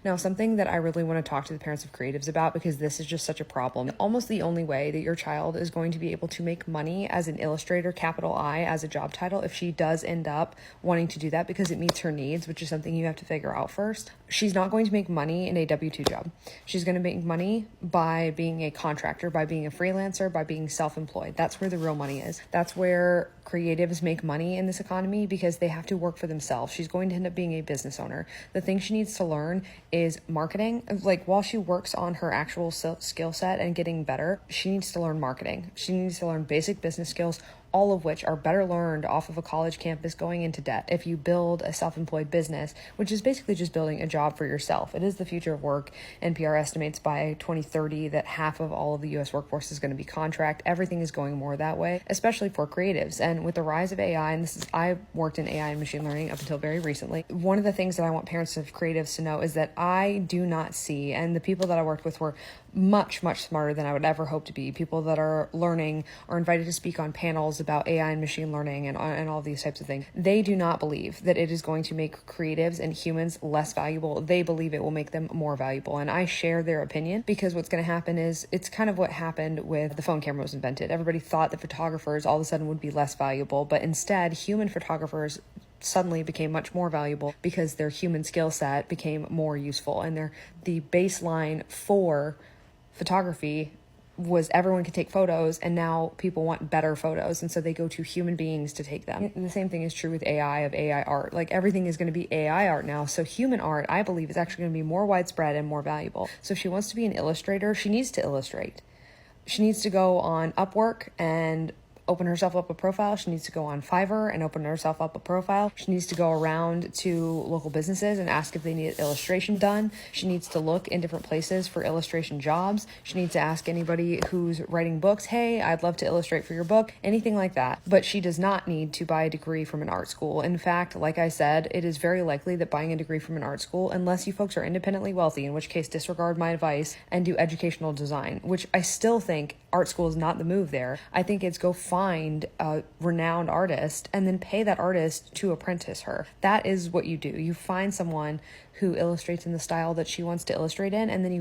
Now, something that I really want to talk to the parents of creatives about, because this is just such a problem. Almost the only way that your child is going to be able to make money as an illustrator, capital I, as a job title, if she does end up wanting to do that because it meets her needs, which is something you have to figure out first. She's not going to make money in a W-2 job. She's going to make money by being a contractor, by being a freelancer, by being self-employed. That's where the real money is. That's where creatives make money in this economy, because they have to work for themselves. She's going to end up being a business owner. The thing she needs to learn is marketing. Like, while she works on her actual skill set and getting better, she needs to learn marketing. She needs to learn basic business skills, all of which are better learned off of a college campus going into debt. If you build a self-employed business, which is basically just building a job for yourself, it is the future of work. NPR estimates by 2030 that half of all of the US workforce is going to be contract. Everything is going more that way, especially for creatives. And with the rise of AI, and I worked in AI and machine learning up until very recently. One of the things that I want parents of creatives to know is that I do not see, and the people that I worked with were much, much smarter than I would ever hope to be. People that are learning or invited to speak on panels about AI and machine learning and all these types of things. They do not believe that it is going to make creatives and humans less valuable. They believe it will make them more valuable. And I share their opinion, because what's going to happen is, it's kind of what happened with the phone camera was invented. Everybody thought that photographers all of a sudden would be less valuable, but instead human photographers suddenly became much more valuable because their human skill set became more useful. And the baseline for photography was everyone could take photos, and now people want better photos, and so they go to human beings to take them. And the same thing is true with AI art. Like, everything is going to be AI art now, so human art, I believe, is actually going to be more widespread and more valuable. So if she wants to be an illustrator, she needs to illustrate. She needs to go on Upwork and open herself up a profile. She needs to go on Fiverr and open herself up a profile. She needs to go around to local businesses and ask if they need illustration done. She needs to look in different places for illustration jobs. She needs to ask anybody who's writing books, hey, I'd love to illustrate for your book, anything like that. But she does not need to buy a degree from an art school. In fact, like I said, it is very likely that buying a degree from an art school, unless you folks are independently wealthy, in which case disregard my advice and do educational design, which I still think art school is not the move there. I think it's go find a renowned artist and then pay that artist to apprentice her. That is what you do. You find someone who illustrates in the style that she wants to illustrate in, and then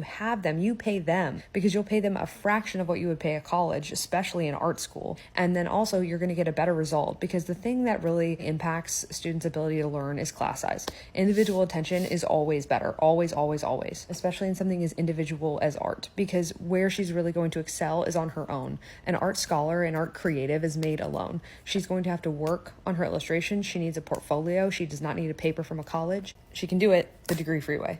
you pay them, because you'll pay them a fraction of what you would pay a college, especially in art school. And then also you're going to get a better result, because the thing that really impacts students' ability to learn is class size. Individual attention is always better, always, always, always, especially in something as individual as art, because where she's really going to excel is on her own. An art scholar, an art creative is made alone. She's going to have to work on her illustration. She needs a portfolio. She does not need a paper from a college. She can do it the degree-free way.